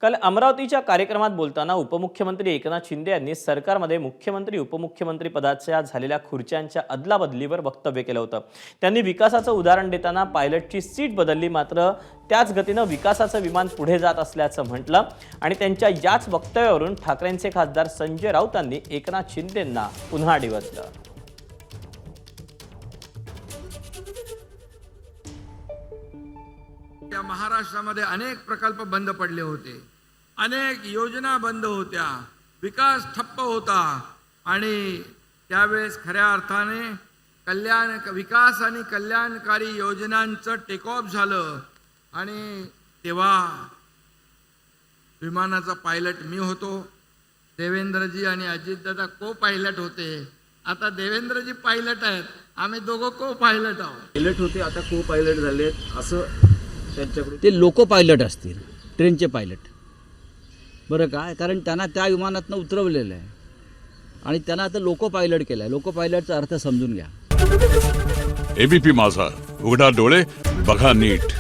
काल अमरावतीच्या कार्यक्रमात बोलताना उपमुख्यमंत्री एकनाथ शिंदे यांनी सरकारमध्ये मुख्यमंत्री उपमुख्यमंत्री पदाच्या झालेल्या खुर्च्यांच्या अदलाबदलीवर वक्तव्य केलं होतं। त्यांनी विकासाचं उदाहरण देताना पायलटची सीट बदलली, मात्र त्याच गतीनं विकासाचं विमान पुढे जात असल्याचं म्हटलं आणि त्यांच्या याच वक्तव्यावरून ठाकरेंचे खासदार संजय राऊतांनी एकनाथ शिंदेंना पुन्हा डिवचलं। महाराष्ट्रामध्ये अनेक प्रकल्प बंद पडले होते, अनेक योजना बंद होत्या, विकास ठप्प होता आणि त्यावेळेस खऱ्या अर्थाने विकास आणि कल्याणकारी योजनांचं टेक ऑफ झालं आणि तेव्हा विमानाचा पायलट मी होतो, देवेंद्रजी आणि अजितदादा को पायलट होते। आता देवेंद्रजी पायलट आहेत, आम्ही दोघं को पायलट आहोत। पायलट होते आता को पायलट झालेत असं त्यांच्याकडे। ते लोको पायलट असतील, ट्रेनचे पायलट बरं काय, कारण त्यांना त्या विमानातनं उतरवलेलं आहे आणि त्यांना आता लोको पायलट केलं आहे। लोको पायलटचा अर्थ समजून घ्या। एबीपी माझा, उघडा डोळे बघा नीट।